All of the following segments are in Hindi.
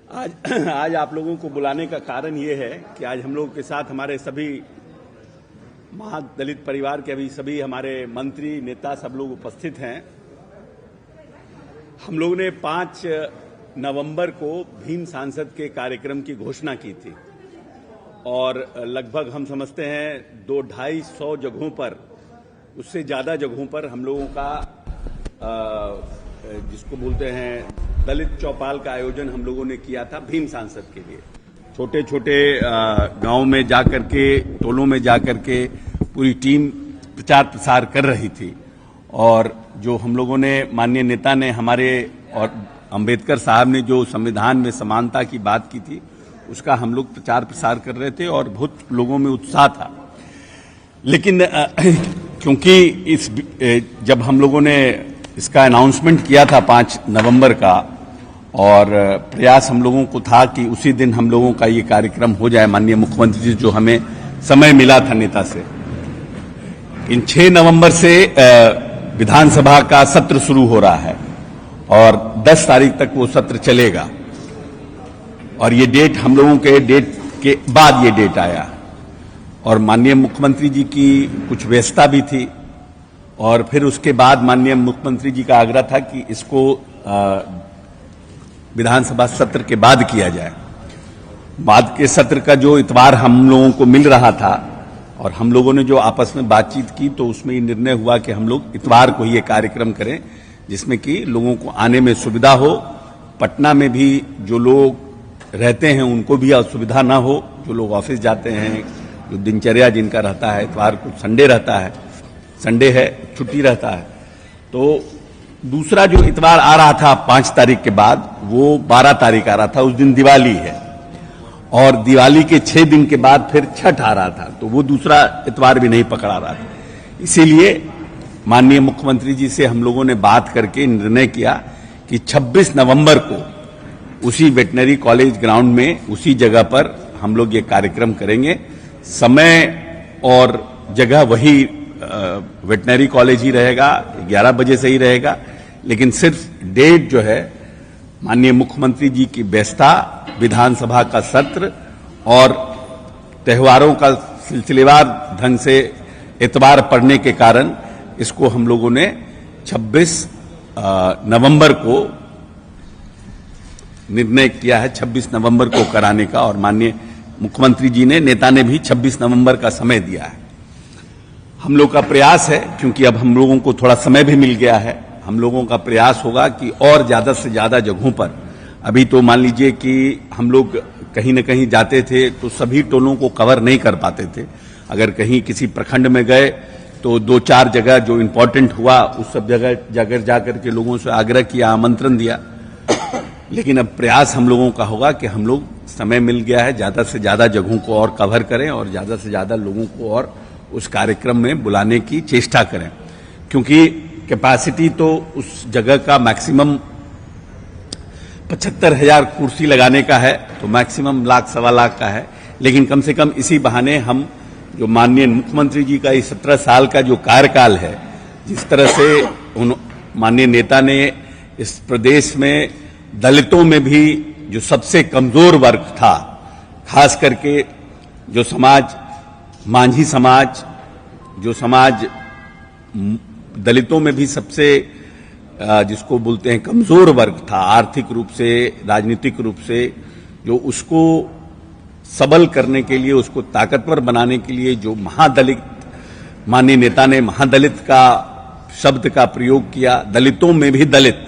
आज आप लोगों को बुलाने का कारण ये है कि आज हम लोगों के साथ हमारे सभी महादलित परिवार के अभी सभी हमारे मंत्री नेता सब लोग उपस्थित हैं। हम लोगों ने 5 नवंबर को भीम सांसद के कार्यक्रम की घोषणा की थी और लगभग हम समझते हैं 200-250 जगहों पर, उससे ज्यादा जगहों पर हम लोगों का जिसको बोलते हैं दलित चौपाल का आयोजन हम लोगों ने किया था भीम सांसद के लिए। छोटे छोटे गांव में जाकर के, टोलों में जाकर के पूरी टीम प्रचार प्रसार कर रही थी और जो हम लोगों ने माननीय नेता ने हमारे और अंबेडकर साहब ने जो संविधान में समानता की बात की थी उसका हम लोग प्रचार प्रसार कर रहे थे और बहुत लोगों में उत्साह था। लेकिन क्योंकि जब हम लोगों ने इसका अनाउंसमेंट किया था 5 नवंबर का और प्रयास हम लोगों को था कि उसी दिन हम लोगों का ये कार्यक्रम हो जाए, माननीय मुख्यमंत्री जी जो हमें समय मिला था नेता से। इन 6 नवंबर से विधानसभा का सत्र शुरू हो रहा है और 10 तारीख तक वो सत्र चलेगा और ये डेट हम लोगों के डेट के बाद ये डेट आया और माननीय मुख्यमंत्री जी की कुछ व्यस्तता भी थी और फिर उसके बाद माननीय मुख्यमंत्री जी का आग्रह था कि इसको विधानसभा सत्र के बाद किया जाए। बाद के सत्र का जो इतवार हम लोगों को मिल रहा था और हम लोगों ने जो आपस में बातचीत की तो उसमें ये निर्णय हुआ कि हम लोग इतवार को ही ये कार्यक्रम करें जिसमें कि लोगों को आने में सुविधा हो, पटना में भी जो लोग रहते हैं उनको भी असुविधा ना हो, जो लोग ऑफिस जाते हैं, जो दिनचर्या जिनका रहता है, इतवार को संडे रहता है, संडे है, छुट्टी रहता है। तो दूसरा जो इतवार आ रहा था 5 तारीख के बाद वो 12 तारीख आ रहा था, उस दिन दिवाली है और दिवाली के 6 दिन के बाद फिर छठ आ रहा था तो वो दूसरा इतवार भी नहीं पकड़ा रहा था। इसीलिए माननीय मुख्यमंत्री जी से हम लोगों ने बात करके निर्णय किया कि 26 नवंबर को उसी वेटनरी कॉलेज ग्राउंड में उसी जगह पर हम लोग ये कार्यक्रम करेंगे। समय और जगह वही वेटनरी कॉलेज ही रहेगा, 11 बजे से ही रहेगा, लेकिन सिर्फ डेट जो है माननीय मुख्यमंत्री जी की व्यस्तता, विधानसभा का सत्र और त्योहारों का सिलसिलेवार ढंग से इतवार पड़ने के कारण इसको हम लोगों ने 26 नवंबर को निर्णय किया है, 26 नवंबर को कराने का और माननीय मुख्यमंत्री जी ने, नेता ने भी 26 नवंबर का समय दिया है। हम लोग का प्रयास है, क्योंकि अब हम लोगों को थोड़ा समय भी मिल गया है, हम लोगों का प्रयास होगा कि और ज्यादा से ज्यादा जगहों पर, अभी तो मान लीजिए कि हम लोग कहीं न कहीं जाते थे तो सभी टोलों को कवर नहीं कर पाते थे। अगर कहीं किसी प्रखंड में गए तो 2-4 जगह जो इम्पोर्टेंट हुआ उस सब जगह जाकर के लोगों से आग्रह किया, आमंत्रण दिया। लेकिन अब प्रयास हम लोगों का होगा कि हम लोग, समय मिल गया है, ज्यादा से ज्यादा जगहों को और कवर करें और ज्यादा से ज्यादा लोगों को और उस कार्यक्रम में बुलाने की चेष्टा करें, क्योंकि कैपेसिटी तो उस जगह का मैक्सिमम 75,000 कुर्सी लगाने का है, तो मैक्सिमम 1-1.25 लाख का है। लेकिन कम से कम इसी बहाने हम जो माननीय मुख्यमंत्री जी का इस 17 साल का जो कार्यकाल है, जिस तरह से माननीय नेता ने इस प्रदेश में दलितों में भी जो सबसे कमजोर वर्ग था, खास करके जो समाज, मांझी समाज, जो समाज दलितों में भी सबसे जिसको बोलते हैं कमजोर वर्ग था, आर्थिक रूप से, राजनीतिक रूप से, जो उसको सबल करने के लिए, उसको ताकतवर बनाने के लिए जो महादलित, माननीय नेता ने महादलित का शब्द का प्रयोग किया, दलितों में भी दलित,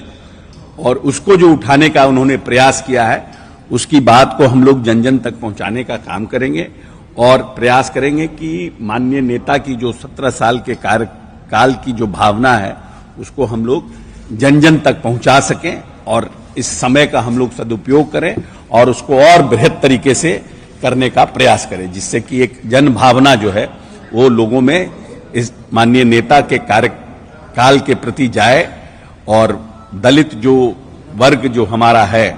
और उसको जो उठाने का उन्होंने प्रयास किया है, उसकी बात को हम लोग जन जन तक पहुंचाने का काम करेंगे और प्रयास करेंगे कि माननीय नेता की जो 17 साल के कार्यकाल की जो भावना है उसको हम लोग जन जन तक पहुंचा सकें और इस समय का हम लोग सदुपयोग करें और उसको और बृहद तरीके से करने का प्रयास करें, जिससे कि एक जन भावना जो है वो लोगों में इस माननीय नेता के कार्यकाल के प्रति जाए और दलित जो वर्ग जो हमारा है,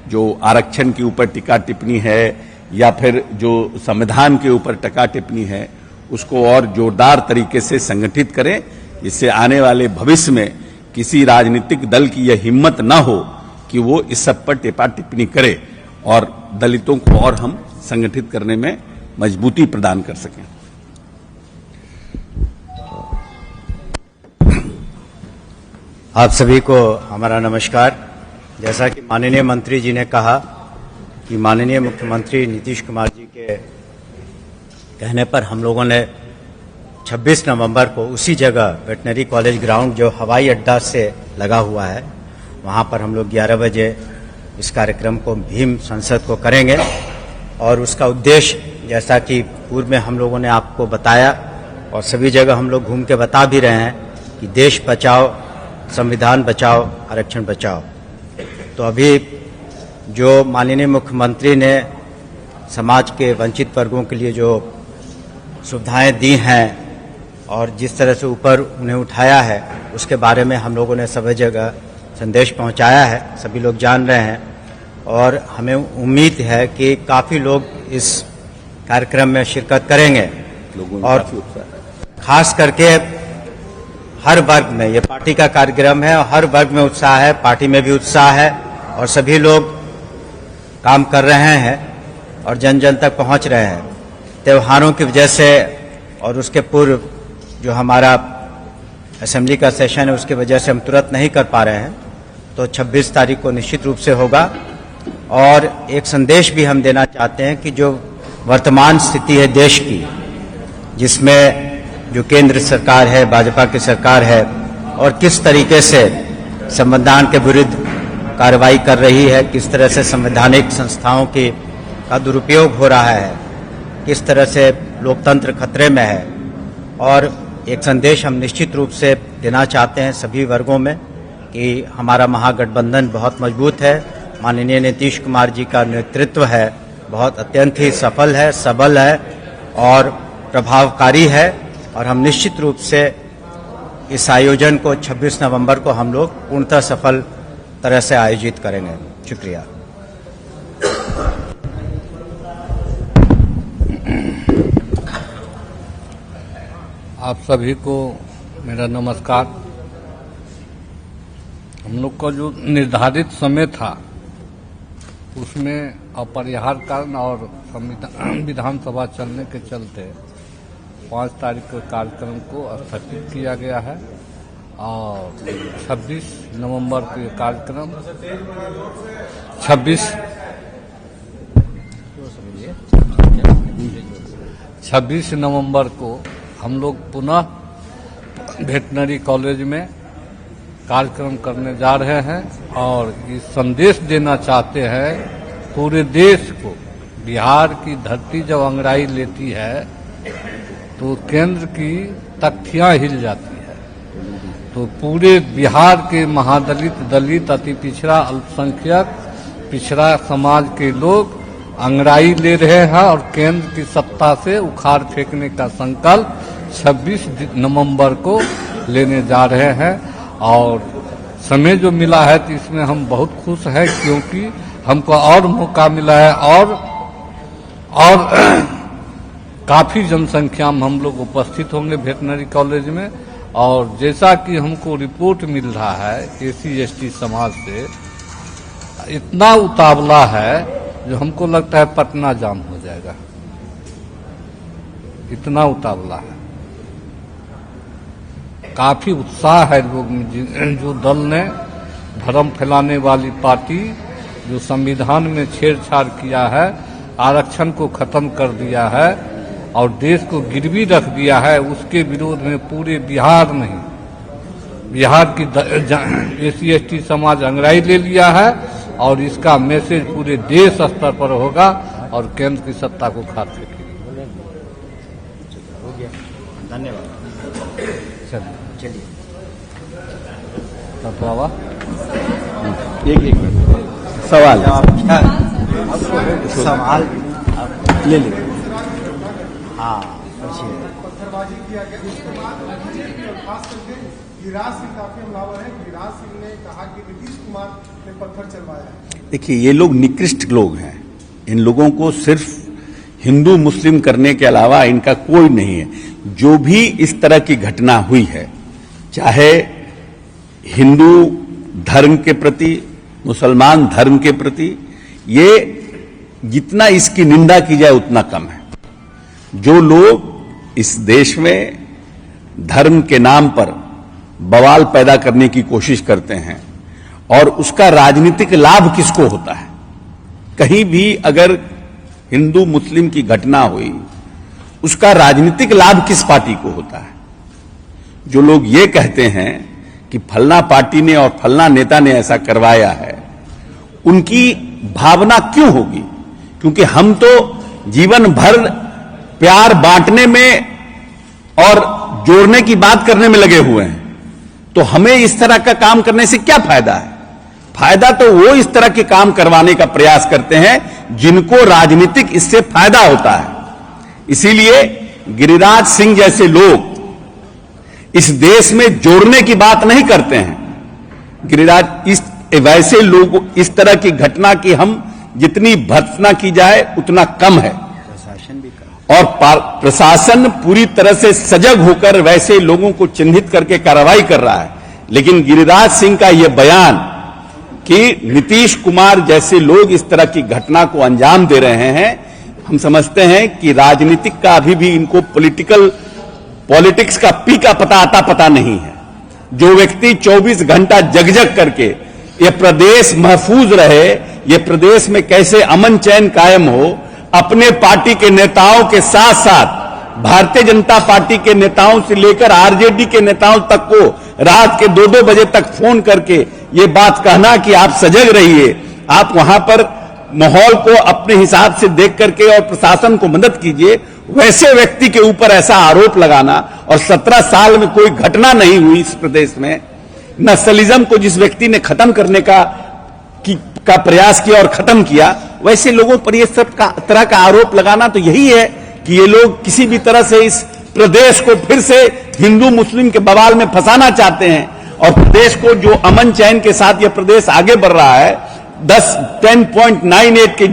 जो आरक्षण के ऊपर टीका टिप्पणी है या फिर जो संविधान के ऊपर टीका टिप्पणी है, उसको और जोरदार तरीके से संगठित करें, जिससे आने वाले भविष्य में किसी राजनीतिक दल की यह हिम्मत न हो कि वो इस सब पर टीका टिप्पणी करे और दलितों को और हम संगठित करने में मजबूती प्रदान कर सकें। आप सभी को हमारा नमस्कार। जैसा कि माननीय मंत्री जी ने कहा कि माननीय मुख्यमंत्री नीतीश कुमार जी के कहने पर हम लोगों ने 26 नवंबर को उसी जगह वेटनरी कॉलेज ग्राउंड जो हवाई अड्डा से लगा हुआ है, वहां पर हम लोग 11 बजे इस कार्यक्रम को भीम संसद को करेंगे। और उसका उद्देश्य जैसा कि पूर्व में हम लोगों ने आपको बताया और सभी जगह हम लोग घूम के बता भी रहे हैं कि देश बचाओ, संविधान बचाओ, आरक्षण बचाओ। तो अभी जो माननीय मुख्यमंत्री ने समाज के वंचित वर्गों के लिए जो सुविधाएं दी हैं और जिस तरह से ऊपर उन्हें उठाया है, उसके बारे में हम लोगों ने सभी जगह संदेश पहुंचाया है, सभी लोग जान रहे हैं। और हमें उम्मीद है कि काफ़ी लोग इस कार्यक्रम में शिरकत करेंगे और खास करके हर वर्ग में, ये पार्टी का कार्यक्रम है और हर वर्ग में उत्साह है, पार्टी में भी उत्साह है और सभी लोग काम कर रहे हैं और जन जन तक पहुंच रहे हैं। त्योहारों की वजह से और उसके पूर्व जो हमारा असेंबली का सेशन है उसकी वजह से हम तुरंत नहीं कर पा रहे हैं, तो 26 तारीख को निश्चित रूप से होगा। और एक संदेश भी हम देना चाहते हैं कि जो वर्तमान स्थिति है देश की, जिसमें जो केंद्र सरकार है, भाजपा की सरकार है, और किस तरीके से संविधान के विरुद्ध कार्रवाई कर रही है, किस तरह से संवैधानिक संस्थाओं का दुरुपयोग हो रहा है, किस तरह से लोकतंत्र खतरे में है। और एक संदेश हम निश्चित रूप से देना चाहते हैं सभी वर्गों में कि हमारा महागठबंधन बहुत मजबूत है, माननीय नीतीश कुमार जी का नेतृत्व है बहुत अत्यंत ही सफल है, सबल है और प्रभावकारी है। और हम निश्चित रूप से इस आयोजन को 26 नवंबर को हम लोग पूर्णतः सफल तरह से आयोजित करेंगे। शुक्रिया। आप सभी को मेरा नमस्कार। हम लोग का जो निर्धारित समय था उसमें अपरिहार्य कारण और विधानसभा चलने के चलते 5 तारीख के कार्यक्रम को स्थगित किया गया है और 26 नवंबर को ये कार्यक्रम 26 नवंबर को हम लोग पुनः वेटनरी कॉलेज में कार्यक्रम करने जा रहे हैं और ये संदेश देना चाहते हैं पूरे देश को। बिहार की धरती जब अंगड़ाई लेती है तो केंद्र की तख्तियां हिल जाती है। तो पूरे बिहार के महादलित, दलित, अति पिछड़ा, अल्पसंख्यक, पिछड़ा समाज के लोग अंगड़ाई ले रहे हैं और केंद्र की सत्ता से उखाड़ फेंकने का संकल्प 26 नवंबर को लेने जा रहे हैं। और समय जो मिला है तो इसमें हम बहुत खुश हैं क्योंकि हमको और मौका मिला है और काफ़ी जनसंख्या में हम लोग उपस्थित होंगे वेटनरी कॉलेज में। और जैसा कि हमको रिपोर्ट मिल रहा है SC/ST समाज से इतना उतावला है जो हमको लगता है पटना जाम हो जाएगा, इतना उतावला है। काफी उत्साह है लोग में। जो दल ने धर्म फैलाने वाली पार्टी जो संविधान में छेड़छाड़ किया है, आरक्षण को खत्म कर दिया है और देश को गिरवी रख दिया है, उसके विरोध में पूरे बिहार नहीं, बिहार की SC/ST समाज अंगड़ाई ले लिया है और इसका मैसेज पूरे देश स्तर पर होगा और केंद्र की सत्ता को खाद फेंकेगी। धन्यवाद। चलिए बाबा एक सवाल सवाल ले लीजिए। हाँ पूछिए। गिरिराज सिंह काफी हमलावर है। गिरिराज सिंह ने कहा कि नीतीश कुमार ने पत्थर चलवाया। देखिए, ये लोग निकृष्ट लोग हैं। इन लोगों को सिर्फ हिंदू मुस्लिम करने के अलावा इनका कोई नहीं है। जो भी इस तरह की घटना हुई है, चाहे हिंदू धर्म के प्रति, मुसलमान धर्म के प्रति, ये जितना इसकी निंदा की जाए उतना कम है। जो लोग इस देश में धर्म के नाम पर बवाल पैदा करने की कोशिश करते हैं और उसका राजनीतिक लाभ किसको होता है, कहीं भी अगर हिंदू मुस्लिम की घटना हुई उसका राजनीतिक लाभ किस पार्टी को होता है। जो लोग ये कहते हैं कि फलना पार्टी ने और फलना नेता ने ऐसा करवाया है, उनकी भावना क्यों होगी? क्योंकि हम तो जीवन भर प्यार बांटने में और जोड़ने की बात करने में लगे हुए हैं, तो हमें इस तरह का काम करने से क्या फायदा है? फायदा तो वो इस तरह के काम करवाने का प्रयास करते हैं जिनको राजनीतिक इससे फायदा होता है। इसीलिए गिरिराज सिंह जैसे लोग इस देश में जोड़ने की बात नहीं करते हैं। गिरिराज वैसे लोग इस तरह की घटना की हम जितनी भर्त्सना की जाए उतना कम है, प्रशासन भी कम, और प्रशासन पूरी तरह से सजग होकर वैसे लोगों को चिन्हित करके कार्रवाई कर रहा है। लेकिन गिरिराज सिंह का यह बयान कि नीतीश कुमार जैसे लोग इस तरह की घटना को अंजाम दे रहे हैं, हम समझते हैं कि राजनीतिक का अभी भी इनको पॉलिटिक्स का पी का पता नहीं है। जो व्यक्ति 24 घंटा जग करके यह प्रदेश महफूज रहे, यह प्रदेश में कैसे अमन चैन कायम हो, अपने पार्टी के नेताओं के साथ साथ भारतीय जनता पार्टी के नेताओं से लेकर आरजेडी के नेताओं तक को रात के 2-2 बजे तक फोन करके ये बात कहना कि आप सजग रहिए, आप वहां पर माहौल को अपने हिसाब से देख करके और प्रशासन को मदद कीजिए, वैसे व्यक्ति के ऊपर ऐसा आरोप लगाना, और 17 साल में कोई घटना नहीं हुई इस प्रदेश में, नक्सलिज्म को जिस व्यक्ति ने खत्म करने का प्रयास किया और खत्म किया, वैसे लोगों पर यह सब तरह का आरोप लगाना तो यही है कि ये लोग किसी भी तरह से इस प्रदेश को फिर से हिंदू मुस्लिम के बवाल में फंसाना चाहते हैं। और प्रदेश को जो अमन चैन के साथ यह प्रदेश आगे बढ़ रहा है, 10.98 के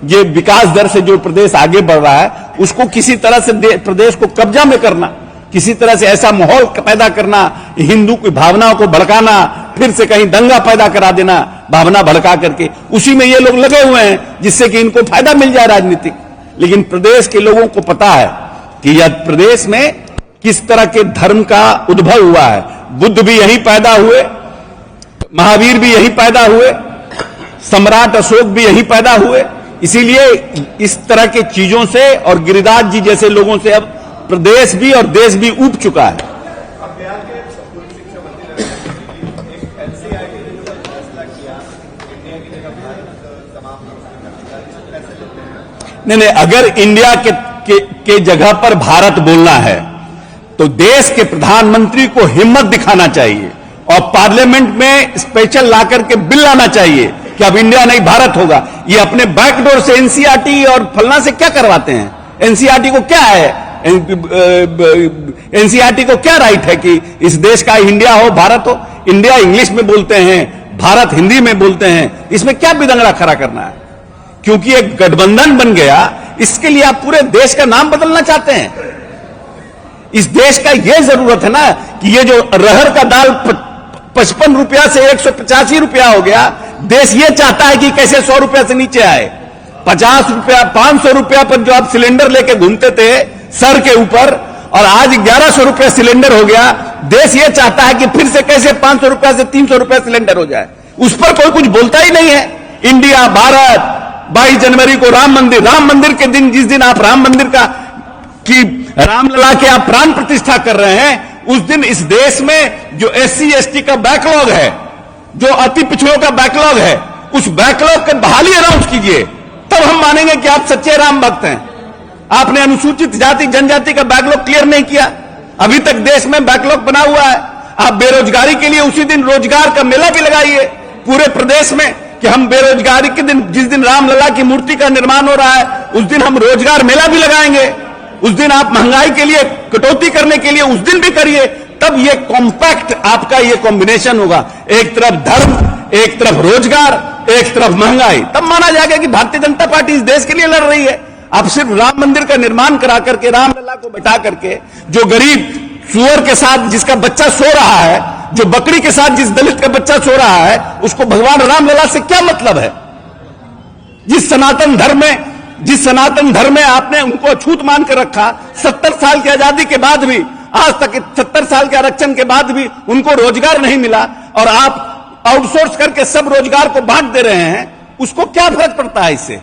ये विकास दर से जो प्रदेश आगे बढ़ रहा है, उसको किसी तरह से प्रदेश को कब्जा में करना, किसी तरह से ऐसा माहौल पैदा करना, हिंदू की भावनाओं को भड़काना, फिर से कहीं दंगा पैदा करा देना भावना भड़का करके, उसी में ये लोग लगे हुए हैं जिससे कि इनको फायदा मिल जाए राजनीतिक। लेकिन प्रदेश के लोगों को पता है कि यह प्रदेश में किस तरह के धर्म का उद्भव हुआ है। बुद्ध भी यहीं पैदा हुए, महावीर भी यहीं पैदा हुए, सम्राट अशोक भी यहीं पैदा हुए। इसीलिए इस तरह के चीजों से और गिरिराज जी जैसे लोगों से अब प्रदेश भी और देश भी ऊब चुका है। नहीं, अगर इंडिया के जगह पर भारत बोलना है तो देश के प्रधानमंत्री को हिम्मत दिखाना चाहिए और पार्लियामेंट में स्पेशल लाकर के बिल लाना चाहिए कि अब इंडिया नहीं भारत होगा। ये अपने बैकडोर से एनसीईआरटी और फलना से क्या करवाते हैं? एनसीईआरटी को क्या है? एनसीईआरटी को क्या राइट है कि इस देश का इंडिया हो, भारत हो? इंडिया इंग्लिश में बोलते हैं, भारत हिंदी में बोलते हैं, इसमें क्या बिदंगड़ा खड़ा करना है? क्योंकि एक गठबंधन बन गया, इसके लिए आप पूरे देश का नाम बदलना चाहते हैं? इस देश का यह जरूरत है ना कि ये जो रहर का दाल 55 रुपया से 185 रुपया हो गया, देश ये चाहता है कि कैसे 100 रुपया से नीचे आए। 50 रुपया 500 रुपया पर जो आप सिलेंडर लेके घूमते थे सर के ऊपर, और आज 1100 रुपया सिलेंडर हो गया। देश ये चाहता है कि फिर से कैसे 500 रुपया से 300 रुपया सिलेंडर हो जाए। उस पर कोई कुछ बोलता ही नहीं है। इंडिया, भारत, 22 जनवरी को राम मंदिर के दिन, जिस दिन आप राम मंदिर की रामलला के आप प्राण प्रतिष्ठा कर रहे हैं, उस दिन इस देश में जो SC ST का बैकलॉग है, जो अति पिछड़ों का बैकलॉग है, उस बैकलॉग की बहाली अनाउंस कीजिए, तब हम मानेंगे कि आप सच्चे राम भक्त हैं। आपने अनुसूचित जाति जनजाति का बैकलॉग क्लियर नहीं किया, अभी तक देश में बैकलॉग बना हुआ है। आप बेरोजगारी के लिए उसी दिन रोजगार का मेला भी लगाइए पूरे प्रदेश में कि हम बेरोजगारी के दिन, जिस दिन रामलला की मूर्ति का निर्माण हो रहा है, उस दिन हम रोजगार मेला भी लगाएंगे। उस दिन आप महंगाई के लिए कटौती करने के लिए उस दिन भी करिए, तब ये कॉम्पैक्ट आपका ये कॉम्बिनेशन होगा। एक तरफ धर्म, एक तरफ रोजगार, एक तरफ महंगाई, तब माना जाएगा कि भारतीय जनता पार्टी इस देश के लिए लड़ रही है। आप सिर्फ राम मंदिर का निर्माण करा करके, रामलला को बैठा करके, जो गरीब सुअर के साथ जिसका बच्चा सो रहा है, जो बकरी के साथ जिस दलित का बच्चा सो रहा है, उसको भगवान रामलला से क्या मतलब है? जिस सनातन धर्म में आपने उनको अछूत मान कर रखा, 70 साल की आजादी के बाद भी, आज तक 70 साल के आरक्षण के बाद भी उनको रोजगार नहीं मिला, और आप आउटसोर्स करके सब रोजगार को बांट दे रहे हैं, उसको क्या फर्क पड़ता है इससे?